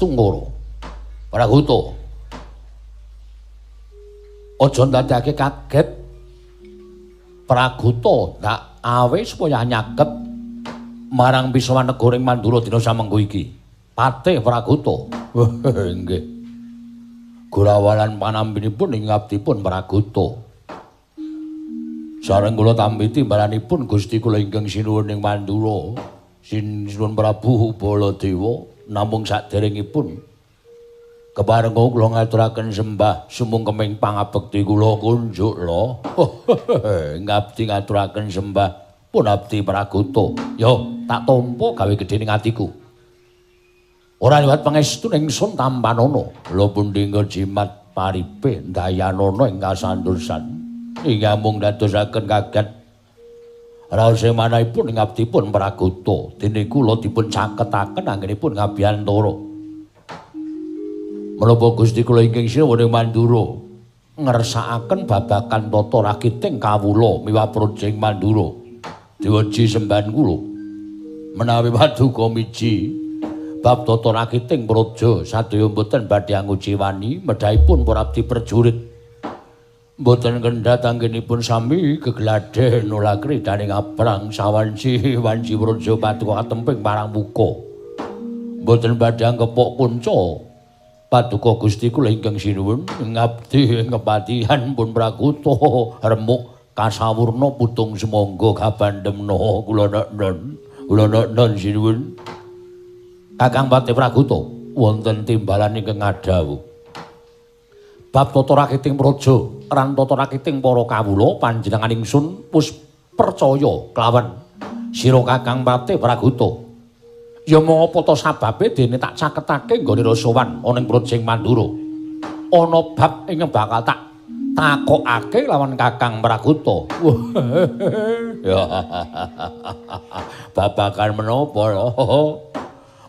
pangestu ngoro. Praguta. Aja ndadekake kaget. Praguta ndak awe supaya nyaket marang Bisma negara ing Mandura dina samengko iki. Patih Praguta. Nggih. Gurawalan panambinipun ing abdipun Praguta. Sareng kula tambiti baranipun Gusti kula ingkang sinuwun ing Mandura, sinuwun Prabu Baladewa, namung saderengipun kepareng kula ngaturaken sembah sumungkeming pangabekti kula kunjuk lho. Ngabdi ngaturaken sembah pun abdi Praguta. Yo tak tampa gawe gedhening atiku. Ora liwat pangestu ning sun tampanana, lho pundhinga jimat paripe dayanana ing kasantosan. Inggih mung dadosaken kaget raos manahipun ing abdipun Praguta dene kula dipun caketaken anggenipun ngabiyantara menapa Gusti kula ingkang sinuwun ing Mandura ngersakaken babagan tata rakiting kawula miwah projeng Mandura diweji sembahan kula menawi paduka miji bab tata rakiting praja sadaya mboten badhe anguji wani medhahipun para abdi prajurit mboten kendhat anggenipun sami gegladhe nulakri daning abrang sawanci wanci praja paduka katemping marang muka mboten badhe kepok kunca paduka Gusti kula ingkang sinuwun ngabdi kepatihan pun Praguta remuk kasawurna putung semangga kabandhemna kula non sinuwun Kakang Patih Praguta wonten timbalan ingkang ngadhawuh bab tata rakiting praja ran tata rakiting para kawula panjenengan ingsun wis percaya kelawan sira Kakang Patih Praguta. Ya mongapa ta sababe dene tak caketake nggone sowan ana ing projeng Mandura. Ana bab ing bakal tak takokake lawan Kakang Praguta. Babagan menapa?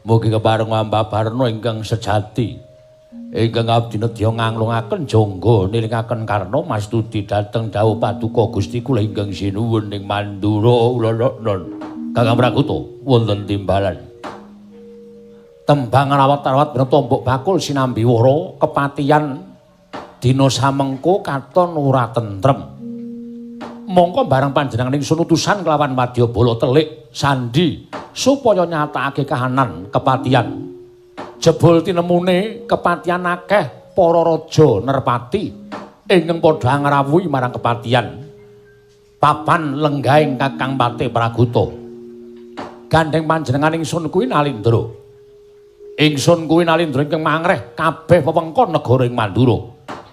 Mugi kepareng ambabarna ingkang sejati. Ingkang abdi nedya nganglungaken jangga nilingaken karna mastuti dhateng dawuh paduka Gusti kula ingkang sinuwun ing Mandura non Kakang Praguta wonten timbalan tembang rawat-rawat tombok bakul sinambi wara kepatihan dina samengko katon ora tentrem mongko bareng panjenengan ingsun utusan kelawan Wadyabala telik sandi supaya nyatakake kahanan kepatihan jebul tinemune kepatihan akeh para raja nerpati ingkang padha ngrawuhi marang kepatihan papan lenggahing Kakang Patih Praguta gandeng panjenengan ingsun kuwi Nalindra ingsun kuwi Nalindra ingkang mangreh kabeh wewengkon negara ing Mandura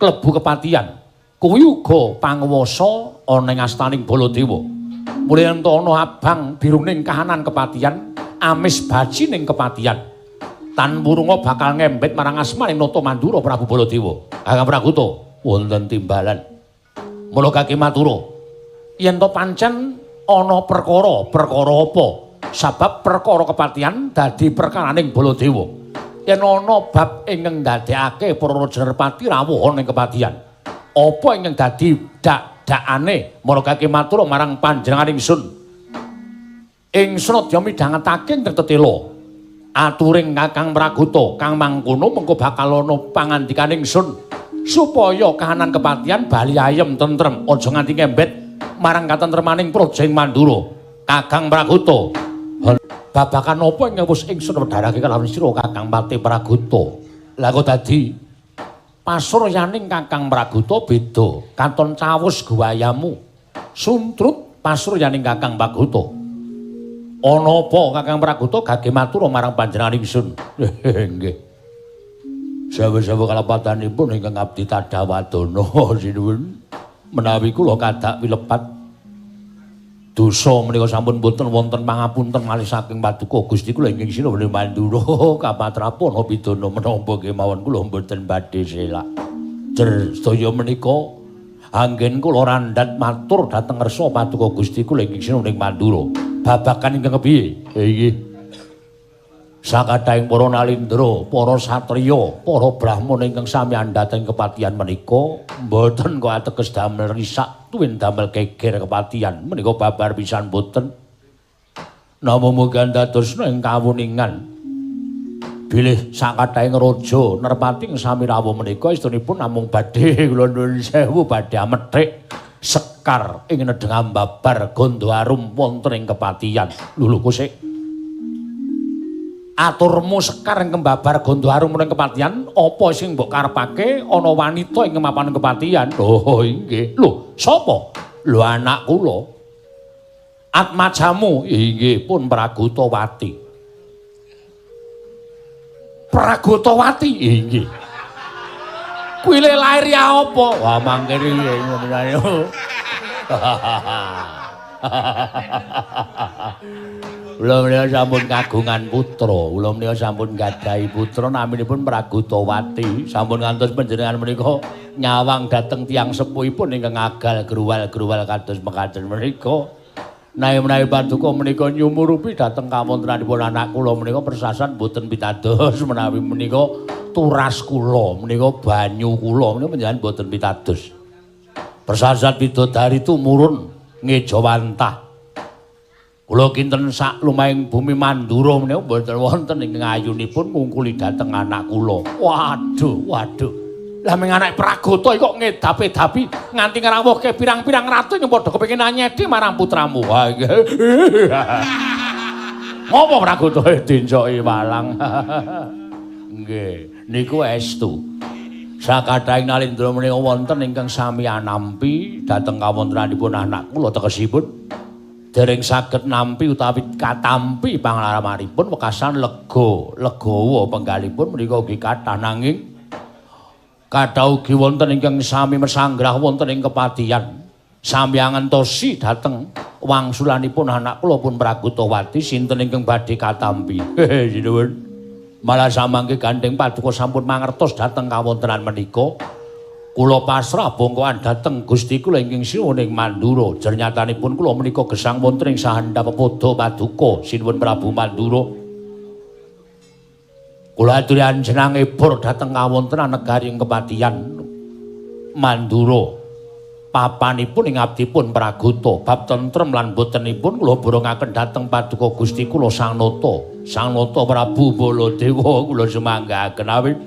klebu kepatihan kuwi uga panguwasa ana ing astaning Baladewa mulih ento ana abang biruning kahanan kepatihan amis bajining kepatihan Tan Wurunga bakal ngembet marang asmaning nata Mandura Prabu Baladewa. Kakang Praguta wonten timbalan. Mula kaki matura yen to pancen ana perkara apa? Sabab perkara kepatihan dadi perkaraning Baladewa. Yen ana bab ingkang ndadekake para raja Nerpati rawuh ning kepatihan. Apa ingkang dadi dakane? Mula kaki matura marang panjenengan ingsun. Ingsun nedya midhangetake ing tetela. Aturing Kakang Praguta kang mangkono mengko bakal ana pangandikaning ingsun supaya kahanan kepatihan bali ayem tentrem aja nganti ngembet marang katentremaning projeng Mandura. Kakang Praguta babakan apa ingkang wis ingsun wedharake kalawan sira Kakang Patih Praguta. Lah kok dadi pasuryaning Kakang Praguta beda katon cawus guwayamu suntrut pasuryaning Kakang Praguta. Ana apa Kakang Praguta gage matur marang panjenengan ingsun? Nggih. Sawu-sawu kalapatanipun ingkang abdi tadhawadana sinuwun menawi kula kadak wilepat dosa menika sampun boten wonten pangapunten malih saking paduka Gusti kula ingkang sinuwun Mandura kapatrapun pidana menapa kemawon kula boten badhe selak. Sedaya menika anggen kula randhat matur dhateng ngersa paduka Gusti kula ingkang sinuwun Mandura. Babakan ingkang kepiye? Nggih. Sakathahing para nalindra, para satriya, para brahmana ingkang sami andhating kepatihan menika mboten kok ateges damel risak tuwin damel geger kepatihan menika babar pisan boten. Namung mugi andhadosna ing kawuningan bilih sakataing raja nerpati sami rawuh menika istunipun namung badhe kula nuwun sewu badhe amethik sekar ing nedheng ambabar Gondoarum wonten ing kepatihan. Lho kusik. Aturmu sekar ing kembabar Gondoarum ing kepatihan, apa sing mbok karepake ana wanita ing mapan kepatihan? Oh inggih. Lho, sapa? Lho anak kula. Atmajamu inggih pun Pragutawati. Pragutawati inggih. Kuwi le lair ya apa? Wah mangkene ngene. Kula menika sampun kagungan putra, kula menika sampun gadhahi putra naminipun Pragutawati. Sampun ngantos panjenengan menika nyawang dhateng tiyang sepuhipun ingkang agal gruwal-gruwal kados mekaten menika. Menawi Paduka menika nyumurupi dhateng kawontranipun anak kula menika persasan boten pitados menawi menika turas kula menika banyu kula menika panjenengan boten pitados. Persasan bidodari tumurun ngejawantah. Kula kinten sak lumahing bumi Mandura menika boten wonten ingkang ayunipun ngungkuli dhateng anak kula. Waduh. Lah ming anak Pragata kok ngedapi-dapi nganti ngrawuhke pirang-pirang ratu yang padha kepengin nyedhi marang putramu. Wah. Ngopo Pragata dincoki walang? Nggih, niku estu. Sakataing nalindra menika wonten ingkang sami anampi dhateng kawontranipun anak kula tekesipun dereng saged nampi utawi katampi panglaramanipun wekasan legawa penggalipun menika ugi kathah nanging kathah ugi wonten ingkang sami mesanggrah wonten ing kepatihan sami ngentosi dhateng wangsulanipun anak kula pun Pragutawati sinten ingkang badhe katampi. Sinuwun. Malah samangke gandeng Paduka sampun mangertos dhateng kawontenan menika. Kula pasrah bongkoan dhateng Gusti kula ingkang sinuwuning Mandura. Jernyatanipun kula menika gesang wonten ing sahandhap Pada Paduka sinuwun Prabu Mandura. Kula aturi anjeneng ebor dhateng kawontenan negari ing kepatihan Mandura. Papanipun ing abdipun Pragata bab tentrem lan botenipun kula borongaken dhateng Paduka Gusti kula Sang Nata Prabu Baladewa kula semanggaken awit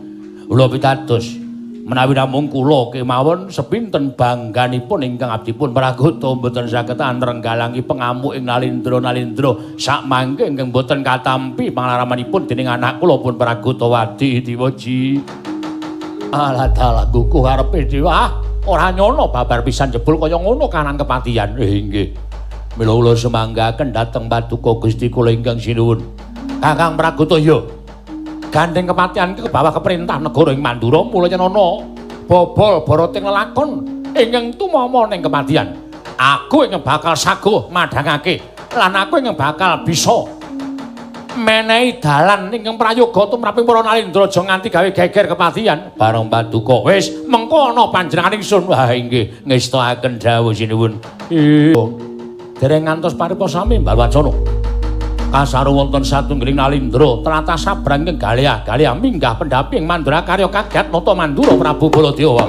kula pitados menawi namung kula kemawon sepinten bangganipun ingkang abdipun Pragata mboten saged anrenggalangi pengamuk ing nalindra sakmangke ingkang mboten katampi panglaramanipun dening anak kula pun Pragutawati diwaji. Alah dalah guku arepe dewa ora nyono babar pisan jebul kaya ngono kanan kepatihan. Nggih. Mila kula semanggaken dhateng Paduka Gusti kula ingkang sinuwun. Kakang Pragata ya. Gandeng kepatihan ke bawah keperintah negara ing Mandura mulanya ana bobol boroting lelakon ingkang tumama ning kepatihan. Aku ingkang bakal saguh madhangake lan aku ingkang bakal bisa menehi dalan ingkang prayoga tumraping para nalindra aja nganti gawe geger kepatihan. Bareng Paduka wis mengko ana panjenengan ingsun. Wah inggih ngestakaken dawuh sinuwun. Dereng ngantos paripasami Mbah Wacana. Kasaru wonten satunggiling nalindra tlatah sabrang ing Galea minggah pendhapi ing Mandura karya kaget nata Mandura Prabu Baladewa.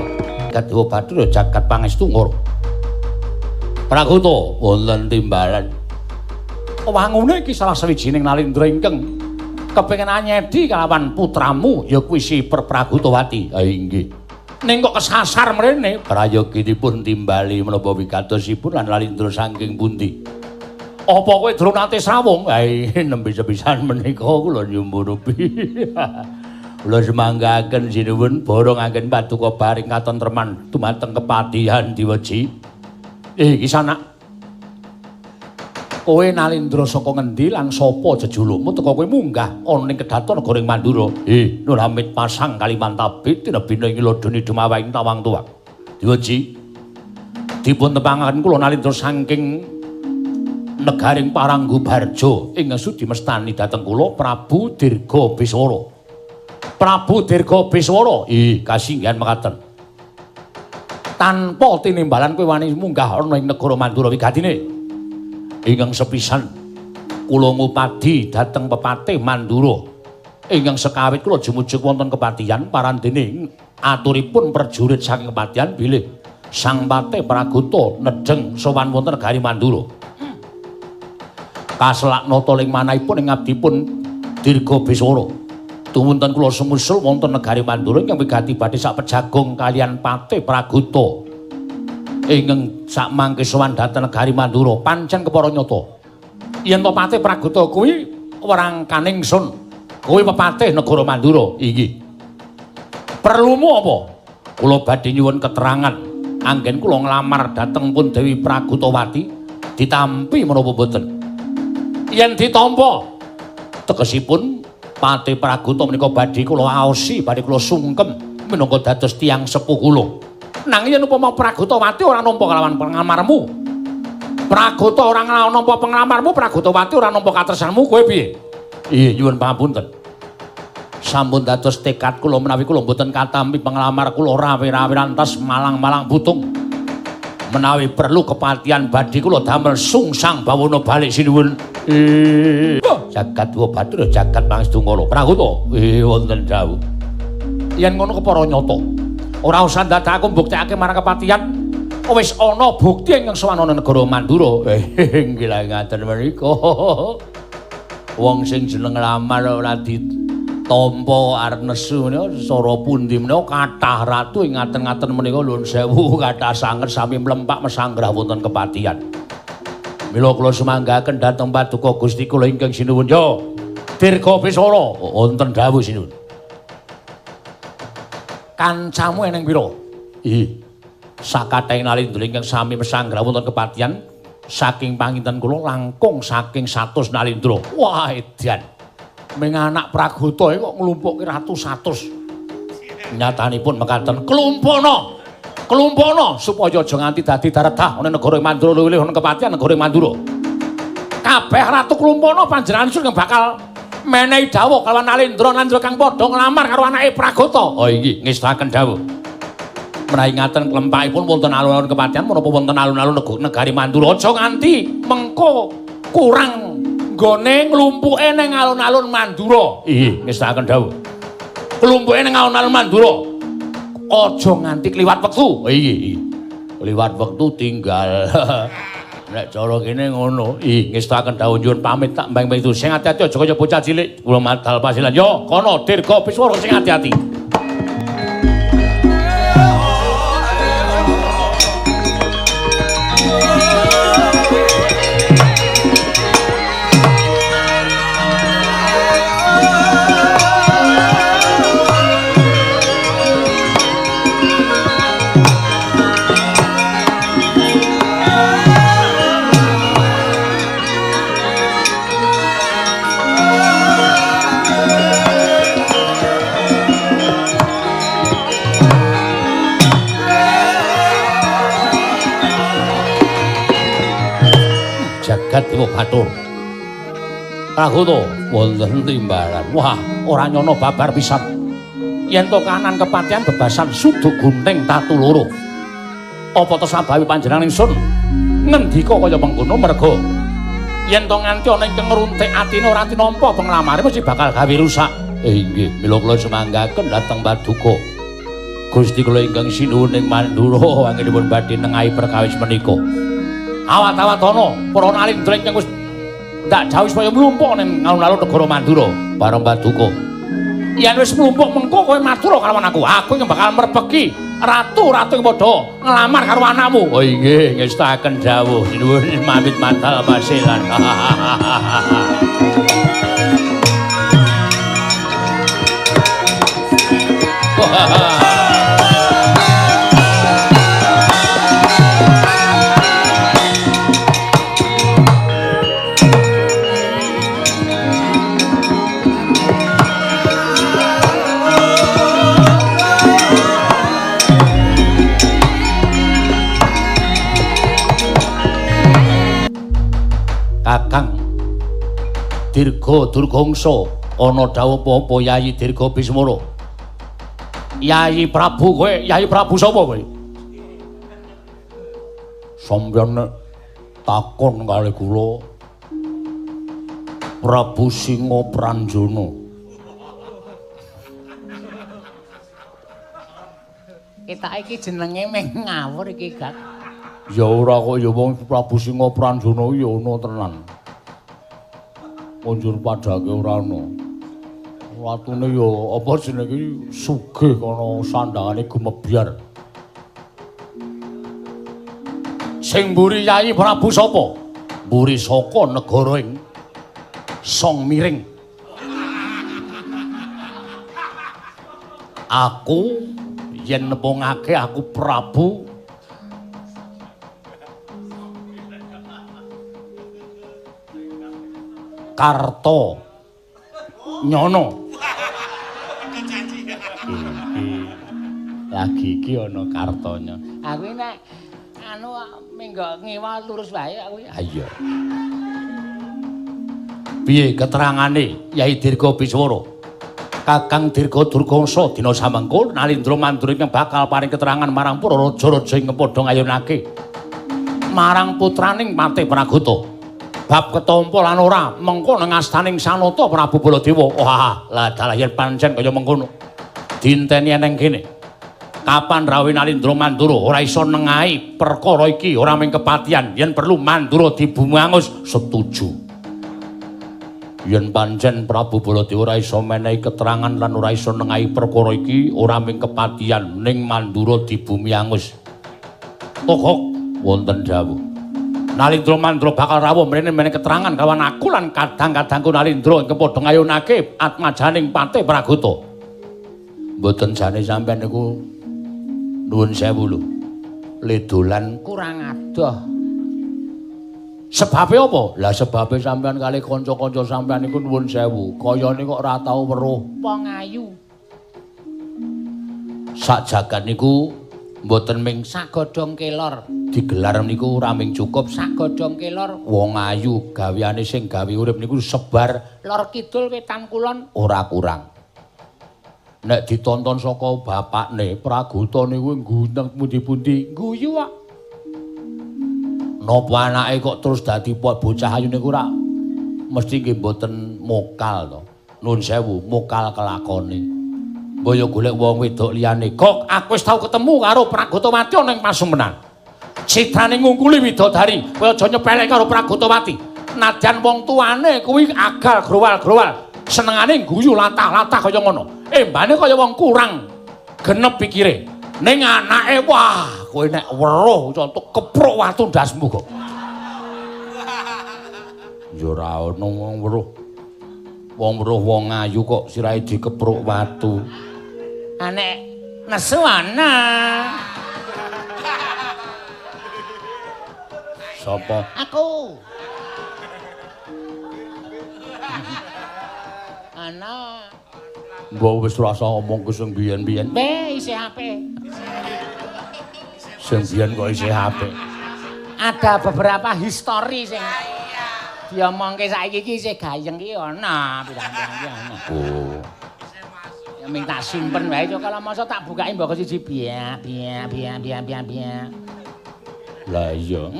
Kadhewa Bathara jagat pangestu ngora. Pragata wonten timbalan. Wangune iki salah sawijining nalindra ingkang kepengin anyedi kalawan putramu ya kuwi si Pragutawati. Ha inggih. Ning kok kesasar mrene prayoginipun timbali menapa wigatosipun lan nalindra saking pundi? Apa kowe durung nate srawung? Nembe sepisan menika kula nyumurupi. Kula semanggaken sinuwun borongaken Paduka baring katentreman dumateng kepatihan diweji. Iki sanak. Kowe nalindra saka ngendi lan sapa jejulukmu teka kowe munggah ana ning kedaton negara ing Mandura? Nur Hamid pasang Kalimantabit tinebina ing lodoni dumawahing tawang tuwak. Diweji. Dipun tepangaken kula nalindra saking negaring Paranggubarja ingkang sudi mestani dhateng kula Prabu Dirgabiswara. Prabu Dirgabiswara, kasinggihan mekaten. Tanpa tinimbalan kowe wani munggah ana ing negara Mandura wigatine. Ingkang sepisan kula ngupadi dhateng pepatih Mandura. Ingkang sekawit kula jumujuk wonten kepatihan parandene aturipun prajurit saking kepatihan bilih Sang Patih Pragata nedheng sowan wonten negari Mandura. Kaselak nata ling manahipun ing abdipun Dirgabiswara Dumunten kula sumusul wonten negari Mandura ingkang wigati badhe sak pejagung kaliyan Patih Praguta. Ingkang sak mangke sowan dhateng negari Mandura pancen kepara nyata. Yen to Patih Praguta kuwi werangkaning sun. Kuwi pepatih negara Mandura iki. Perlumu apa? Kula badhe nyuwun keterangan. Anggen kula nglamar dhateng pun Dewi Pragutawati ditampi menapa boten? Yen ditampa tegesipun Patih Praguta menika badhe kula aosi, badhe kula sungkem minangka dados tiyang sepuh kula. Nanging yen upama Pragutawati ora nampa kalawan pengamarmu, Praguta ora nampa penglamarmu, Pragutawati ora nampa katresnanmu, kowe piye? Iya, nyuwun pangapunten. Sampun dados tekad kula menawi kula mboten katampi penglamar kula rawi-rawi rantas malang-malang putung. Menawi perlu kepatihan badhe kula damel sungsang bawana balik sinuwun. Jagat wa Bathara jagat Pangestungala. Praguta, wonten dawuh. Yen ngono kepara nyata. Ora usah dadakaken mbuktekake marang kepatihan. Wis ana bukti ingkang sawana negara Mandura. Nggih lha ngaten menika. Wong sing jeneng lamar ora ditampa arep nesu menika sara pundi menika kathah ratu ing ngaten-ngaten menika nuwun sewu kathah sanget sami mlempak mesanggrah wonten kepatihan. Mila kula sumanggaken dhateng paduka Gusti kula ingkang sinuwun yo Dirga Biswara wonten dawuh sinuwun. Kancamu eneng pira? Ih. Sakathahing nalindra ingkang sami mesanggrah wonten kepatihan saking panginten kula langkung saking 100 nalindra. Wah, edan. Ming anak Praguta kok nglumpukke ratus-atus. Nyatanipun mekaten, klumpukna supaya aja nganti dadi daredah ana negara Mandura luwih ana kepatihan negara Mandura. Kabeh ratu klumpukna panjenengan sun bakal menehi dawuh kalawan nalindra kang padha nglamar karo anake Praguta. Oh iki ngestaken dawuh. Menawi ngaten klempakipun wonten alun-alun kepatihan menapa wonten alun-alun negari Mandura aja nganti mengko kurang nggone nglumpuke ning alun-alun Mandura. Nggih, ngestaken dawuh. Klumpuke ning alun-alun Mandura. Aja nganti kliwat wektu. Iki. Liwat wektu tinggal. Nek cara kene ngono. Ngestaken dawuh nyuwun pamit tak mbang-mbang itu. Sing ati-ati aja kaya bocah cilik. Kula madal pasilan. Yo, kono Dirga Biswara sing ati-ati. Dewa Bathara. Praguta wonten timbalan. Wah, ora nyono babar pisan. Yen to kahanan kepatihan bebasan sudu gunting tatu loro. Apa to sabawi panjenengan ingsun ngendika kaya mengkono merga yen to nganti ana ingkang ngruntik atine ora tinampa penglamare mesti bakal gawe rusak. Nggih, mila kula sumanggaken dhateng paduka Gusti kula ingkang sinuwun ing Mandura anggenipun badhe nengahi perkawis menika. Awat-awat ana para nalindra ingkang wis ndak jauh supaya mlumpuk ning alun-alun negara Mandura bareng paduka. Yen wis mlumpuk mengko kowe matur karo anakku, aku yang bakal mrebeki ratu-ratu yang padha nglamar karo anakmu. Oh nggih, ngestaken dawuh sinuwun pamit matal pasilan. Kakang Dirga Durgangsa ana dawuh apa Yayi Dirga Bismara? Yayi Prabu kowe, Yayi Prabu sapa kowe? Sampeyan nek takon kali kula Prabu Singa Pranjana. Ketake iki jenenge meh ngawur iki, Gak. Ya ora kok ya wong Prabu Singa Pranjana ya ana tenan. Munjur padhake ora ana. Watune ya apa jenenge iki sugih kana sandhangane gumebyar. Sing mburi Yayi Prabu sapa? Mburi saka negara ing Song Miring. Aku yen nepungake aku Prabu Karto Nyono. Lagi iki ana Kartonya. Aku nek anu menggo ngewa lurus wae aku. Ha iya. Piye keterangane Yai Dirga Biswara? Kakang Dirga Durgangsa dina samengko Nalindra Mandura ingkang bakal paring keterangan marang para raja-raja ing padha ngayunake marang putraning Pati Pragoto. Bab ketampa lan ora mengko nang astaning Sanata Prabu Baladewa. Wah, lah dalah yen pancen kaya mengkono. Dinteni eneng kene. Kapan rawuh Nalindra Mandura ora iso nengahi perkara iki ora mung kepatihan yen perlu Mandura dibumangus setuju. Yen pancen Prabu Baladewa ora iso menehi keterangan lan ora iso nengahi perkara iki ora mung kepatihan ning Mandura dibumiangus. Kok wonten dawuh. Nalindra Mandura bakal rawuh mrene menehi keterangan kawan aku lan kadang-kadangku Nalindra ing padha ngayunake atmajaning Pati Pragoto. Mboten jane sampean niku nuwun sewu lho. Le dolan kurang adoh. Sebabe apa? Lah sebabe sampean kali kanca-kanca sampean niku nuwun sewu, kayane kok ora tau weruh wong ayu. Sak jagat niku mboten ming sagodhong kelor digelar niku ora ming cukup sagodhong kelor wong ayu gaweane sing gawe urip niku sebar lor kidul wetan kulon ora kurang. Nek ditonton saka bapakne Pragoto niku ngguneng pundi-pundi guyu kok. Napa anake kok terus dadi bocah ayu niku ora mesti nggih mboten mokal to. Nuwun sewu, mokal kelakone. Mbaya golek wong wedok liyane. Kok aku wis tau ketemu karo Pragotowati ana ing Pasumenan. Citrane ngungkuli widodari, kowe aja nyepelek karo Pragotowati. Nadyan wong tuane kuwi agal growal-growal, senengane guyu latah-latah kaya ngono. Embane kaya wong kurang genep pikire. Ning anake wah, kowe nek weruh contoh kepruk watu ndasmu kok. Ya ora ono wong weruh. Wong weruh wong ayu kok sirahe dikepruk watu. Anek nesu ana. Sapa? Aku. Ana. Mbok wis rasa omong ku sing biyen-biyen. Isih apik. Sing biyen kok isih apik. Ada beberapa histori sing diomongke saiki iki isih gayeng ki ana, pirang-pirang ki ana. Oh. Ya ming tak simpen wae kok kalau masa tak bukake mbok siji biak. Lah iya.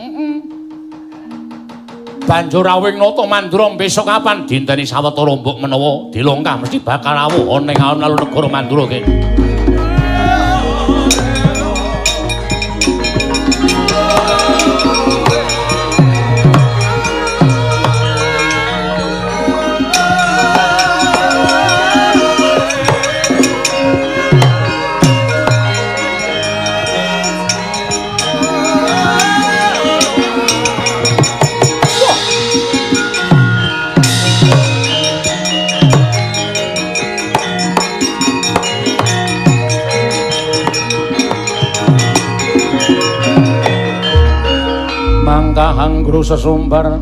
Banjur rawing nata Mandura besok kapan dinteni sawetara mbok menawa dilongkah mesti bakal rawuh ana ing alun-alun negara Mandura kene. Kahangru sesumbar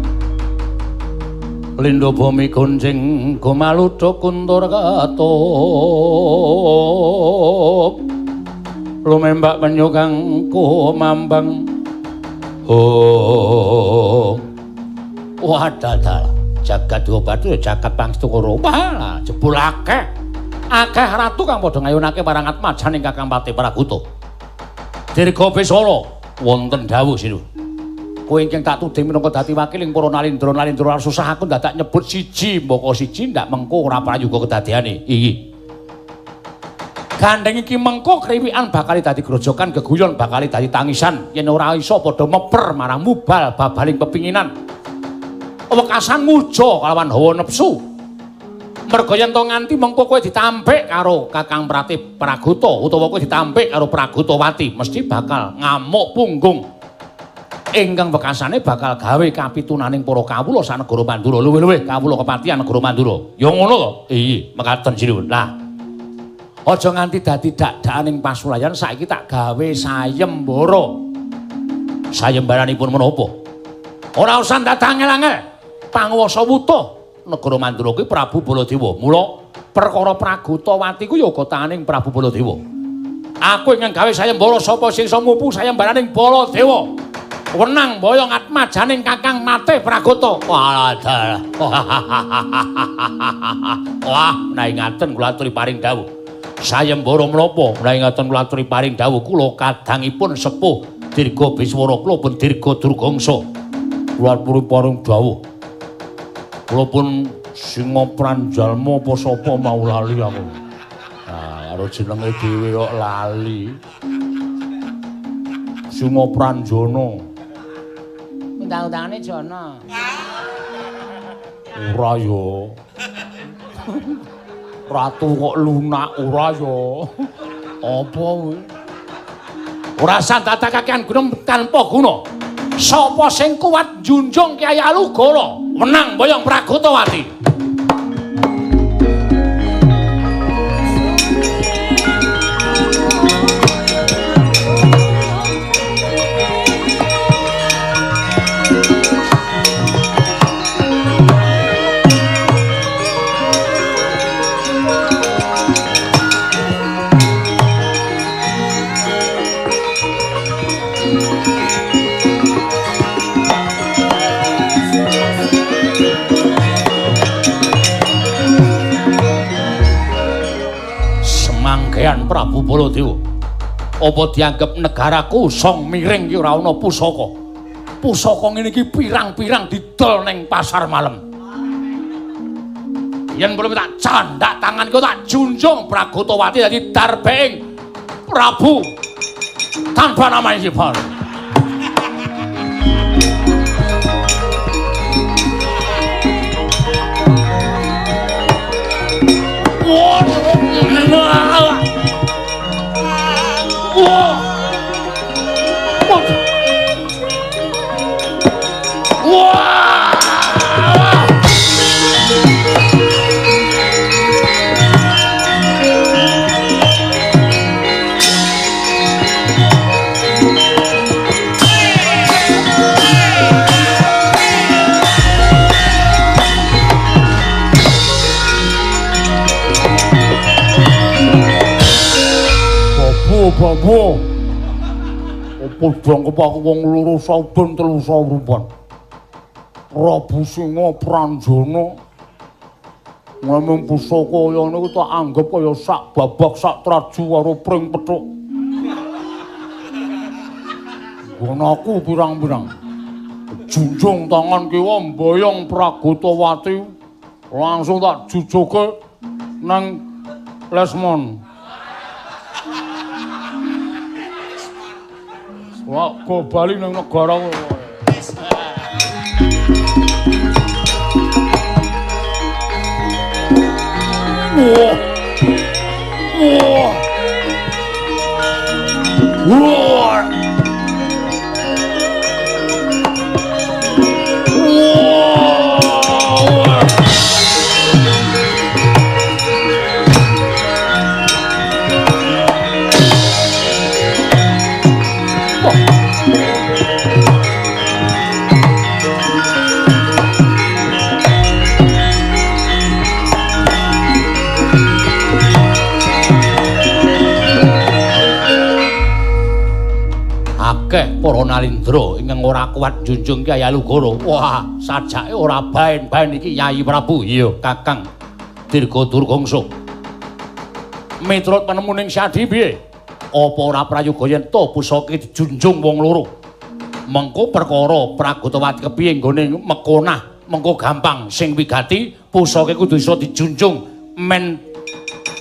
lindo bumi gonjing gomaludo kuntur katup lumembak penyukang kumambang wadadal jagat diobatu jagat pangstukoro wala jebul akeh ratu kang padha ngayunake marang atmajaning Kakang Pati Pragoto. Dirga Biswara wonten dawuh sinu. Kowe ingkang tak tuding minangka dadi wakiling para Nalindra susah aku dadak nyebut siji mbaka siji ndak mengko ora prayoga kedadeane iki. Gandeng iki mengko kriwikan bakal dadi grojokan geguyon bakal dadi tangisan yen ora iso padha meper marang mubal babaling pepinginan. Wekasan muja kalawan hawa nepsu. Merga yen to nganti mengko kowe ditampik karo Kakang Pratip Praguta utawa kowe ditampik karo Pragutawati mesti bakal ngamuk punggung. Ingkang bekasane bakal gawe kapitunaning para kawula sanegara Mandura. Luwih-luwih kawula kepatihan negara Mandura. Ya ngono to? Iya, mekaten sinuwun. Lah. Aja nganti dadi dak-dakaning pasulayan saiki tak gawe sayembara. Sayembaranipun menapa? Ora usah datangel-angel. Panguwasa wuta negara Mandura kuwi Prabu Baladewa. Mula perkara Pragutawati ku ya gotaning Prabu Baladewa. Aku ingkang gawe sayembara sapa sing iso mupu sayembaraning Baladewa. Wenang boyong atmajaning Kakang Matih Pragoto. Walah. Wah, menawi ngaten kula aturi paring dawuh. Sayembara menapa? Menawi ngaten kula aturi paring dawuh kula kadangipun sepuh Dirga Biswara kula pun Dirga Durgangsa. Kula aturi paring dawuh. Kula pun Singa Pranjalma apa sapa mau lali aku. Nah, karo jenenge dhewe kok lali. Singa Pranjana. Undang-undangane Jana. Ora ya. Ratu kok lunak ora ya. Apa kuwi? Ora santatakaken gunung tanpa guna. Sapa sing kuat junjung Kyai Alugara? Menang boyong Pragutawati. Semanggean Prabu Baladewa. Apa dianggep negaraku song miring ki ora ana pusaka. Pusaka ngene iki pirang-pirang didol ning pasar malam. Yen perlu tak candak tanganku tak junjung Pragutawati dadi darbeing Prabu tanpa nama sifat. Babu, apa dianggep aku wong loro saben telu saurupan. Prabu Singa Pranjana ngemeng pusaka kaya niku tak anggap kaya sak babak sak traju karo pring pethuk. Gonaku pirang-pirang. Junjung tangan kiwa mboyong Pragutawati langsung tak jujuke nang Lesmon. Wah, go bali nang negara kowe. Wah. Wah. Akeh para nalindra ingkang ora kuat junjung Kyai Alugara. Wah, sajake ora baen-baen iki Yai Prabu. Iya, Kakang Dirga Durgangsa. Miturut penemuning Sadi piye? Apa ora prayoga yen to pusaka dijunjung wong loro? Mengko perkara Pragutawati kepiye nggone mekonah, mengko gampang sing wigati pusaka kudu iso dijunjung men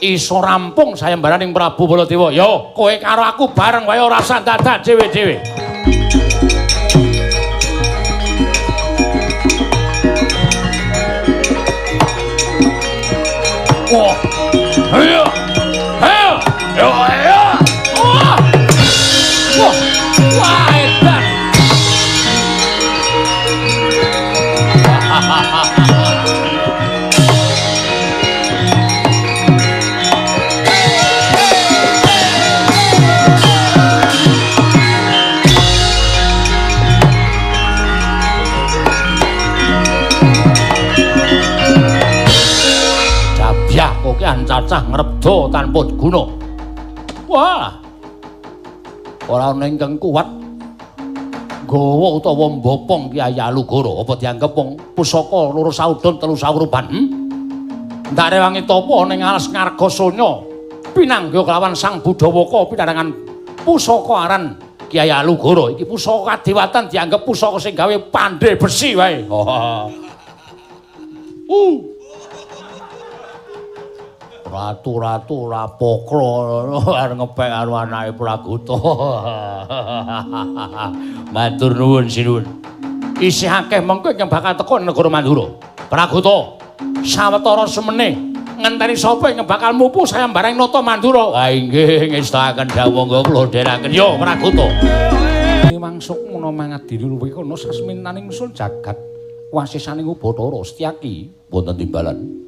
iso rampung sayembaraning Prabu Baladewa. Yo, kowe karo aku bareng wae ora usah dadak dhewe-dhewe. Wah. Ayo. Ayo. Ayo. Wah. Wah. Wah, edan. Kokean cacah ngrebda tanpa guna. Wah. Ora ana ingkang kuat gawa utawa mbopong Kyai Alugara apa dianggep wong pusaka loro saudon telu sawruban. Ndak rewangi tapa ning alas Ngargasanya pinangga kelawan Sang Budawaka pinarangan pusaka aran Kyai Alugara. Iki pusaka kadewatan dianggep pusaka sing gawe pandhe besi wae. Ratu-ratu rapokro arep ngepek karo anake Praguta. Matur nuwun sinuwun. Isih akeh mengko yang bakal teko negara Mandura. Praguta, sawetara semene ngenteni sapa yang bakal mupu sayembareng nata Mandura. Ha inggih ngestaken dawuh monggo kula dherekaken yo Praguta. Mangsuk menawa mangadili luwih kono sasminaning sun jagat wasisaning Ubatara Setyaki wonten timbalan.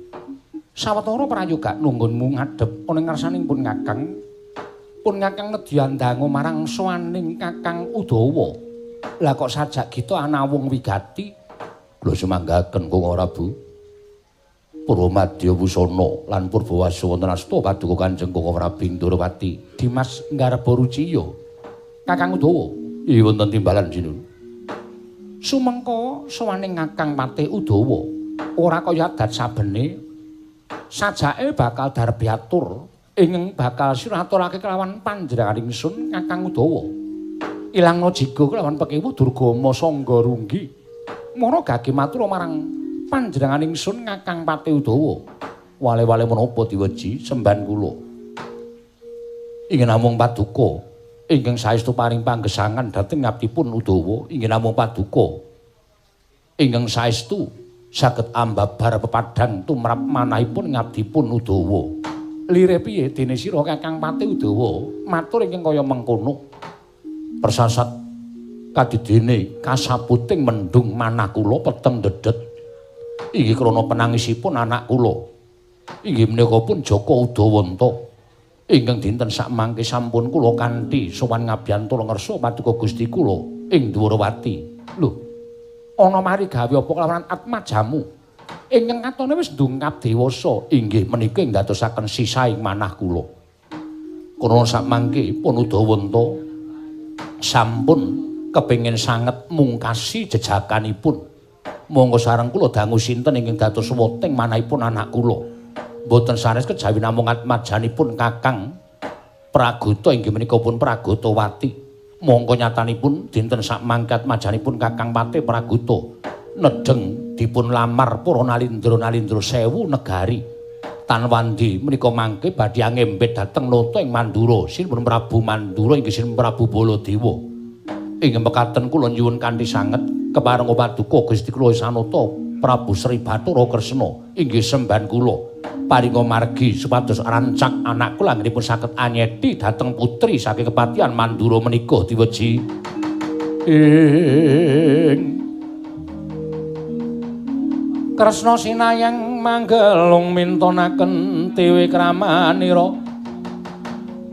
Sawetara prayoga nunggunmu ngadhep ana ngarsanipun Kakang. Pun Kakang nedya ndangu marang sowaning Kakang Udawa. Lah kok sajak kita anawung wigati. Lho sumanggaken Kang Prabu. Purwomadya Wusana lan Purbawasa wonten asta paduka Kanjeng Kang Prabu Ndorowati. Dimas Ngareba Ruciya. Kakang Udawa. Iya wonten timbalan sinun. Sumengko sowaning Kakang Patih Udawa ora kaya adat sabene sajake bakal darbiatur ing bakal siraturake kelawan panjenenganing sun Kakang Udawa. Ilangna jiga kelawan pekewu Durgama Sangga Runggi. Mara gage matur marang panjenenganing sun Kakang Patih Udawa. Wale-wale menapa diweji semban kula. Inggih namung paduka ingkang saestu paring panggesangan dhateng ngabdipun Udawa. Inggih namung paduka ingkang saestu saged ambabar pepadhang tumrap manahipun ngabdipun Udawa. Lire piye dene sira Kakang Patih Udawa matur ingkang kaya mengkono. Persasat kadidene kasaputing mendung manah kula peteng dedet. Inggih krana penangisipun anak kula. Inggih menika pun Jaka Udawanta. Ingkang dinten sak mangke sampun kula kanthi sowan ngabyantura ngersa paduka Gusti kula ing Dwarawati. Lho, ana mari gawe apa kelawan atmajamu ingkang katone wis ndungkap dewasa inggih menika ndadosaken sisaing manah kula. Krana sak mangke pun Udawanta sampun kepengin sanget mungkasi jejakanipun. Monggo sareng kula dangu sinten ingkang dados weting manahipun anak kula. Mboten sanes kejawi namung atmajanipun Kakang Praguta inggih menika pun Pragutawati. Monggo nyatanipun dinten sak mangke atmajanipun Kakang Patih Praguta nedeng dipun lamar para nalindra-nalindra 1000 negari. Tanwandi menika mangke badhe angembet dhateng nata ing Mandura. Sinipun Prabu Mandura inggih sinipun Prabu Baladewa. Inggih mekaten kula nyuwun kanthi sanget kepareng paduka Gusti kula Sanata Prabu Sri Bathara Kresna inggih semban kula. Paringa margi supados rancak anak kula anggenipun saged anyeti dhateng putri saking kepatihan Mandura menika diweji ing Kresna sinayang manggelung mintonaken dewe kramanira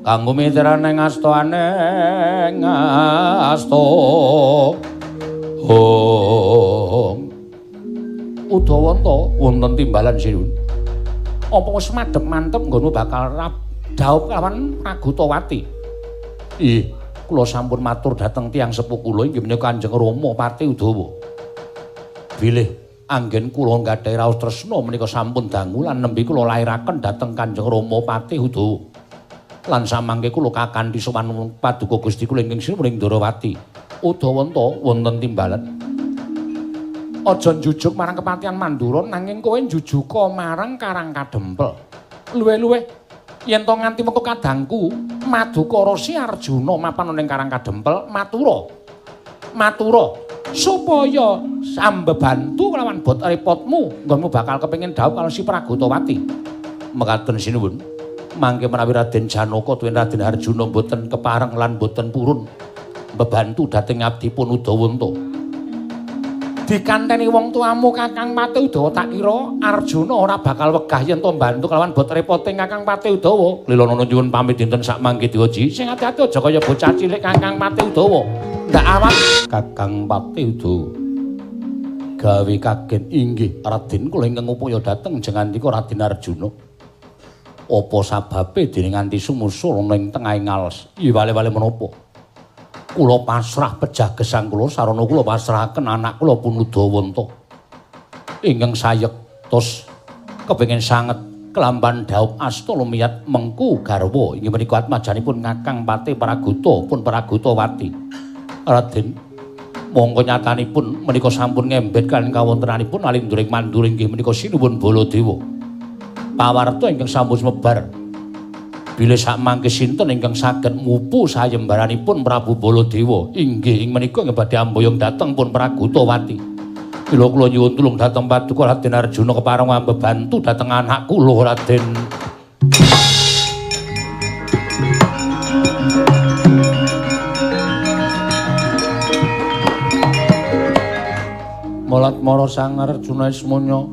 kanggo mitraning astaning asta Udawanta wonten timbalan sinun. Apa wis madhep mantep nggonmu bakal dhaup kelawan Pragutawati? Ih, kula sampun matur dhateng tiyang sepuh kula inggih menika Kanjeng Rama Patih Udawa. Bilih anggen kula gadhahi raos tresna menika sampun dangu lan nembe kula lairaken dhateng Kanjeng Rama Patih Udawa. Lan samangke kula kakanthi sowan paduka Gusti kula ingkang sinuhun Ndorowati. Udawanta wonten timbalan. Aja njujuk marang kepatihan Mandura nanging kowe njujuka marang Karang Kadempel. Luwih-luwih yen to nganti mengko kadangku Madukara Si Arjuna mapan ning Karang Kadempel matura supaya sambebantu kelawan bot repotmu nggonmu bakal kepengin dhaup karo si Pragutawati. Mekaten sinuwun. Mangke menawi Raden Janaka tuwin Raden Harjuna boten kepareng lan boten purun mbebantu dhateng abdipun Udawanta. Dikanteni wong tuamu Kakang Pati Udawa tak kira Arjuna ora bakal wegah yen to mbantu kelawan bot repoting Kakang Pati Udawa. Lila nana nyuwun pamit dinten sak mangke Diwaji. Sing ati-ati aja kaya bocah cilik Kakang Pati Udawa. Ndak awak Kakang Pati Udawa. Gawe kaget inggih Raden kula ingkang upaya dhateng jengandika Raden Arjuna. Apa sababe dene nganti sumusul ning tengahing alas? Iya wale-wale menapa? Kula pasrah pejah gesang kula sarana kula pasrahaken anak kula pun Udawanta. Ingkang sayektos kepengin sanget kelamban daup asta lumiat mengku garwa inggih menika atmajanipun Kakang Pati Praguta pun Pragutawati. Raden monggo nyatanipun menika sampun ngembet kaliyan kawontenanipun alinduring manduring inggih menika sinuwun Baladewa. Pawarta ingkang sampun sumebar bilih sak mangke sinten ingkang saged mupu sayembaranipun Prabu Baladewa inggih ing menika nggih badhe amboyong dhateng pun Pragutawati. Mila kula nyuwun tulung dhateng Paduka Raden Arjuna kepareng mbebantu dhateng anak kula Raden. Molat mara Sang Arjuna Esmanya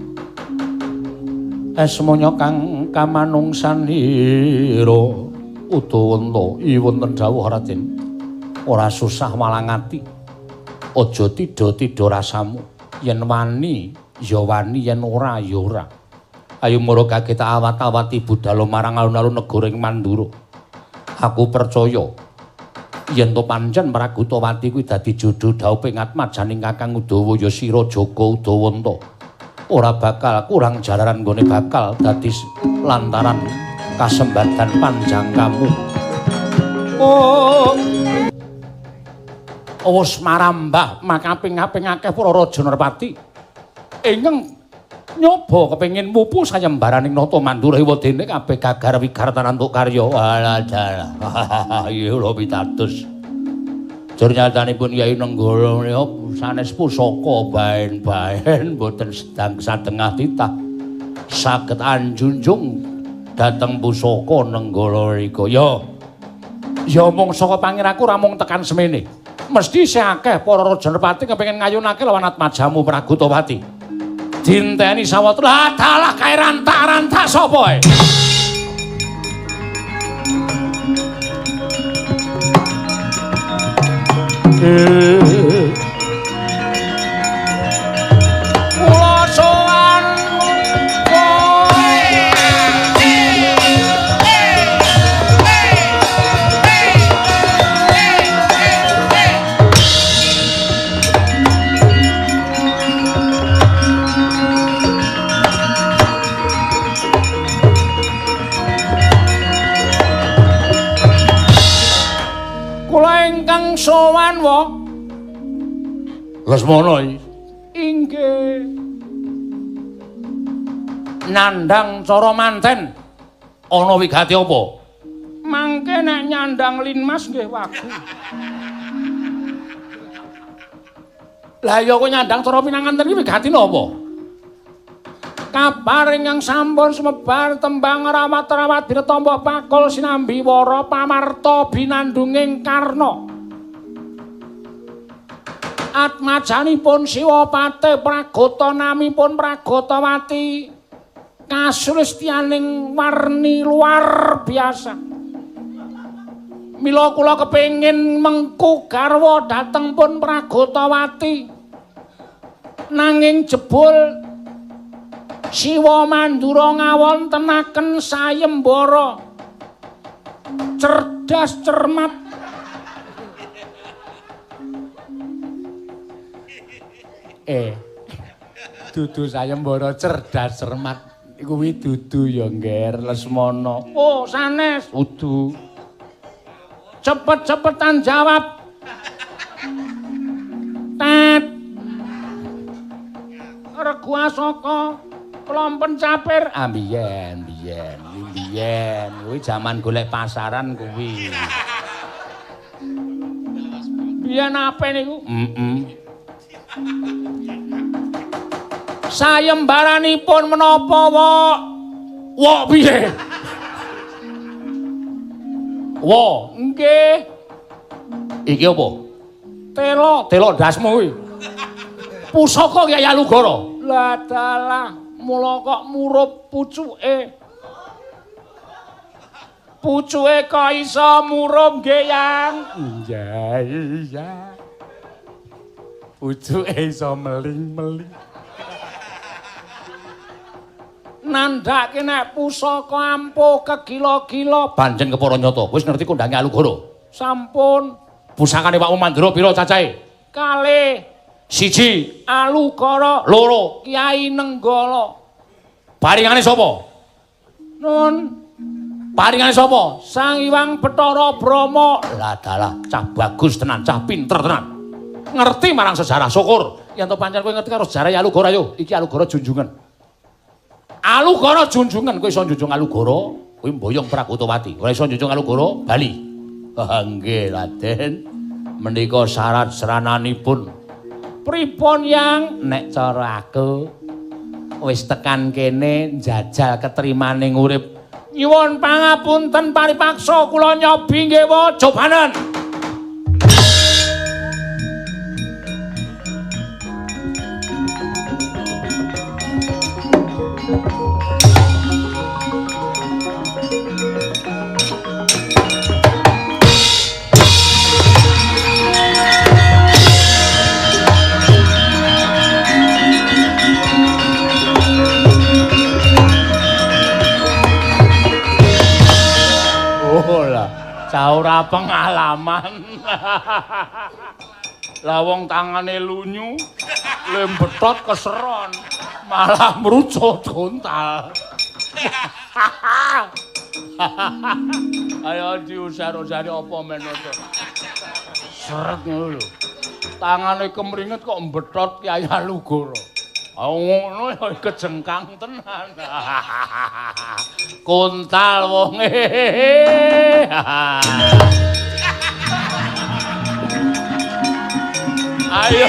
Esmanya kang kamanungsan ira Udawanta iwunten dawuh Raden ora susah malang ati aja tida-tida rasamu yen wani ya wani yen ora ya ora ayo mara kaget awat-awati budhal marang alun-alun negara ing Mandura aku percaya yen to pancen Pragutawati kuwi dadi jodho dhaupe ngatmajaning Kakang Udawa ya sira Jaka Udawanta ora bakal kurang jalaran nggone bakal dadi lantaran kasembatan panjang kamu. Oh wis marambah makaping-aping akeh para raja Narpati ingkang nyoba kepengin mupu sayembaraning nata Mandura ewadene kabeh gagar wigar tanantuk karya. Alah iya lho pitados. Jur nyatanipun Yai Nenggala menika sanes pusaka baen-baen boten sedang satengah titah saged anjunjung dhateng pusaka Nenggala menika. Ya mung saka pangiraku ra mung tekan semene. Mesti isih akeh para raja Narpati kepengin ngayunake lawan atmajamu Pragutawati. Dinteni sawetara dalah kae rantah-rantah sapa ae. Kula sowan ingkang sowan wa Lesmana inggih nandhang cara manten ana wigati apa mangke nek nyandhang linmas nggih wagu lah ya kowe nyandhang cara pinanganten iki wigatine apa kabar ingkang sampun sumebar tembang rawat-rawat dinetampa pakul sinambi wara pamarta binandunging Karna atmajanipun Siwapati Pragata namipun Pragutawati kasulistyaning warni luar biasa. Mila kula kepengin mengku garwa dhateng pun Pragutawati nanging jebul Siwa Mandura ngawontenaken sayembara cerdas cermat dudu sayembara cerdas cermat kuwi dudu ya ngger Lesmana. Oh sanes dudu cepet-cepetan jawab tet regu asaka klompen capir biyen kuwi jaman golek pasaran kuwi biyen ape niku sayembaranipun menapa wa Wo piye? Wo, nggih. Iki apa? Telo dasmu kuwi. Pusaka Kyai Alugara. Lah dalah, mula kok murup pucuke. Pucuke kok iso murup nggih, Yang? Iya. Pucuke iso meling-meling. Nandhake nek pusaka ampuh kegila-gila. Banjen kepara nyata, wis ngerti kondange Alugara. Sampun. Pusakane Pak Mandura pira cacahe? 2. 1 Alugara, 2 Kyai Nenggala. Paringane sapa? Nun. Paringane sapa? Sang Hyang Bathara Brahma. Lah dalah, cah bagus tenan, cah pinter tenan. Ngerti marang sejarah, syukur. Yen to pancen kowe ngerti karo sejarah Alugara yo, iki Alugara junjungan. Alugara junjungan, kowe iso njunjung Alugara, kowe mboyong Pragutawati. Ora iso njunjung Alugara, bali. Nggih, Raden. Menika syarat serananipun. Pripun, Yang? Nek cara aku wis tekan kene njajal ketrimaning urip. Nyuwun pangapunten paripaksa kula nyobi nggih, Wa. Jobanen. Ora pengalaman. Lah wong tangane lunyu, lembetot keseron, malah mrucut gontal. Ayo diusar-usari apa men to. Seret ngono lho. Tangane kemringet kok mbetot Kyai Alugara. Ngono ya kejengkang tenan. Kuntal wonge. Ayo.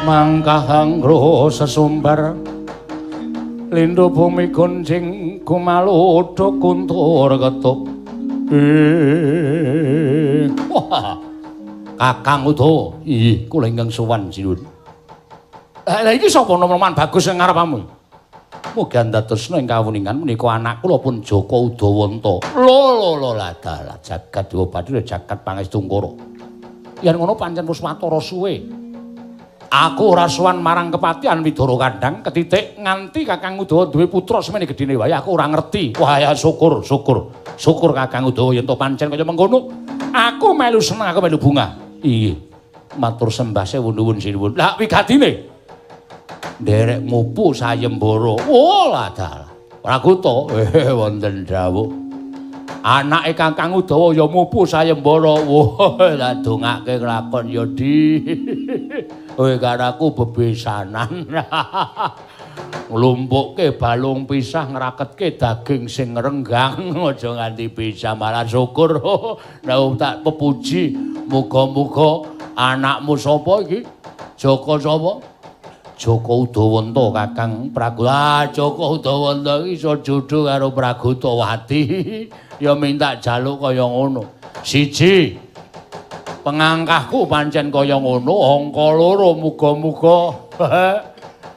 Mangkahangro sesumbar lindhu bumi gonjing kumaludha kuntur ketuk. Wah, Kakang Udawa, nggih kula ingkang sowan sinuwun. Lah iki sapa noman bagus sing ngarepamu? Mugi andadosna ing kawuningan menika anak kula pun Joko Udawanta. Lho lah dalah jagat Dewa Bathara jagat pangestu Ngkara. Yen ngono pancen wis watara suwe. Aku ora sowan marang kepatihan Widara Kandhang ketitik nganti Kakang Udawa duwe putra semene gedine wae aku ora ngerti. Wah ya syukur Kakang Udawa yen to pancen kaya mengkono. Aku melu seneng, aku melu bungah. Iya. Matur sembah sewu nuwun sinuwun. Lah wigatine nderek mupu sayembara. Oh lah dalah. Praguta wonten dawuh. Anake Kakang Udawa ya mupu sayembara. Wah, lah dongake kelakon ya Di. Kowe karaku bebesanan. Nglumpukke balung pisah ngraketke daging sing renggang. Aja nganti pisah malah syukur. Nek tak pepuji muga-muga anakmu sapa iki? Joko sapa? Joko Udawanta Kakang Praguta. Joko Udawanta iki iso jodho karo Pragutawati. Ya minta jaluk kaya ngono. 1 pengangkahku pancen kaya ngono, angka 2 muga-muga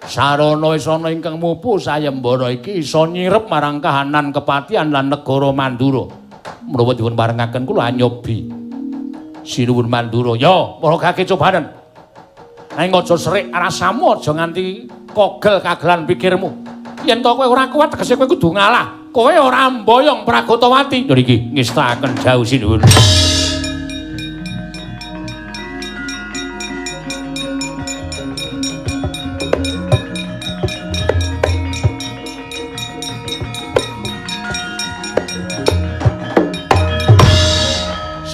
sarana wis ana ingkang mupu sayembara iki iso nyirep marang kahanan kepatihan lan negara Mandura. Menawa dipun parengaken kula anyobi sinuwun Mandura. Ya, maragake cobanen. Nanging aja serik rasamu, aja nganti kogel kagelan pikirmu. Yen to kowe ora kuat tegese kowe kudu ngalah. Kowe ora mboyong Pragutawati. Lho iki ngestaken jauh sinuwun.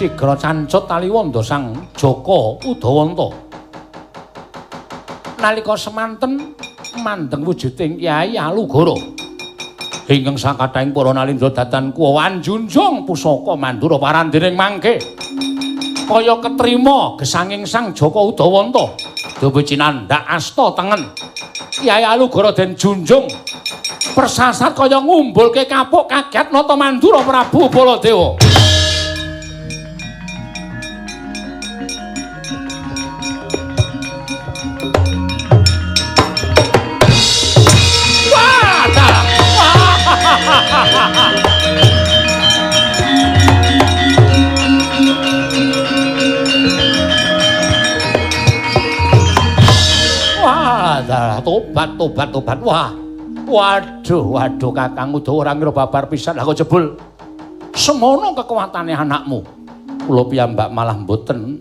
sigra cancut taliwondo sang Joko Udawanta. Nalika semanten mandeng wujuding Kyai Alugara ingkang sakathahing para nalindra datan kuwawan junjung pusaka Mandura parandening mangke kaya ketrima gesanging sang Joko Udawanta duwe cinandak asta tengen Kyai Alugara den junjung persasat kaya ngumbulke kapuk kaget nata Mandura Prabu Baladewa. Tobat. Wah. Waduh Kakang Udawa ora ngira babar pisan aku jebul. Semono kekuatane anakmu. Kula piyambak malah mboten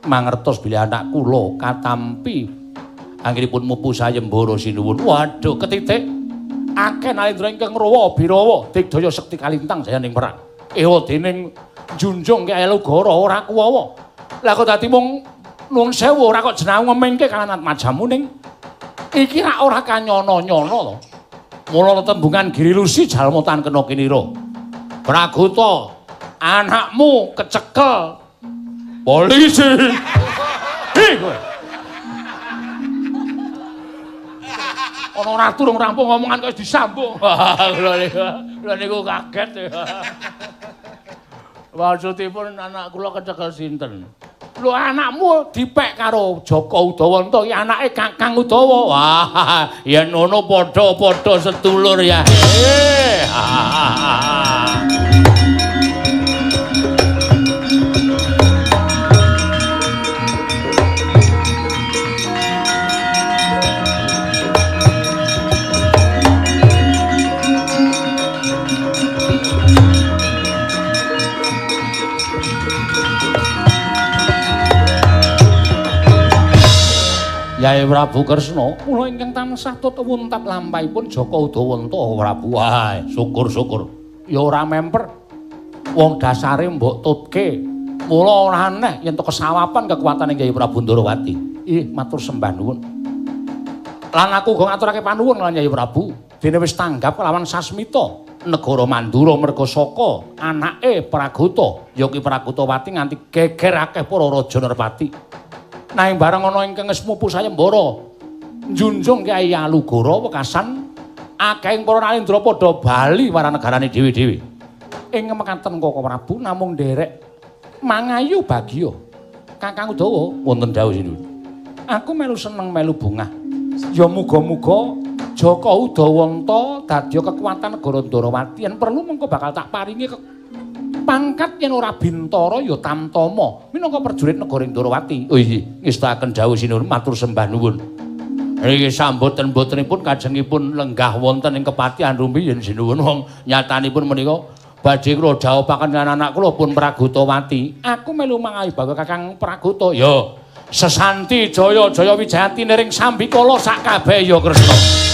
mangertos bilih anak kula katampi anggenipun mupu sayembara sinuwun. Waduh ketitik akeh nalindra ingkang rawa birawa digdaya sekti kalintang jayaning perang. Ewa dening junjung Kyai Alugara ora kuwawa. Lah kok dadi mung nuwun sewu ora kok jeneng ngemingke kalanat majamu ning iki ora kanyono-nyono to. Mula tembungan Giri Lusi jalmutan kena kinira. Praguta, anakmu kecekel polisi. Hei kowe. Ana ratu rung rampung ngomongan kok disambung. Lha niku kaget. Maksudipun anak kula kecekel sinten? Lho anakmu dipek karo Joko Udawanta iki anake Kakang Udawa. Wah, yen ngono padha-padha sedulur ya. Yai Prabu Kresna, kula ingkang tansah tuwuntat lampahipun Joko Udawanta Prabu. Wah, syukur-syukur. Ya ora memper. Wong dasare mbok tutke. Mula ora aneh yen to kesawapan kekuatane Yai Prabu Ndarawati. Matur sembah nuwun. Lan aku uga ngaturake panuwun lan Yai Prabu. Dene wis tanggap kelawan sasmita negara Mandura merga saka anake Praguta, ya ki Pragutawati nganti geger akeh para raja Nerpati. Nanging bareng ana ingkang mupu sayembara njunjung Kyai Alugara wekasan akehing para nalindra padha bali marang negarane dhewe-dhewe. Ing mekaten Koko Prabu namung nderek mangayu bagya. Kakang Udawa wonten dawuh sinuwun. Aku melu seneng melu bungah. Ya muga-muga Joko Udawanta dadi kekuatan negara Ndarawati yen perlu mengko bakal tak paringi pangkat yen ora bintara ya tamtama minangka prajurit negara Ndarawati. Oh iya, ngestaken dawuh sinuwun matur sembah nuwun. Niki samboten-botenipun kajengipun lenggah wonten ing kepatihan rumpi yen sinuwun wong nyatanipun menika badhe kula dhawuhaken lan anak kula pun Pragutawati. Aku melu mangayu baga Kakang Praguta. Ya sesanti jaya-jaya Wijayati niring sambikala sak kabeh ya Kresna.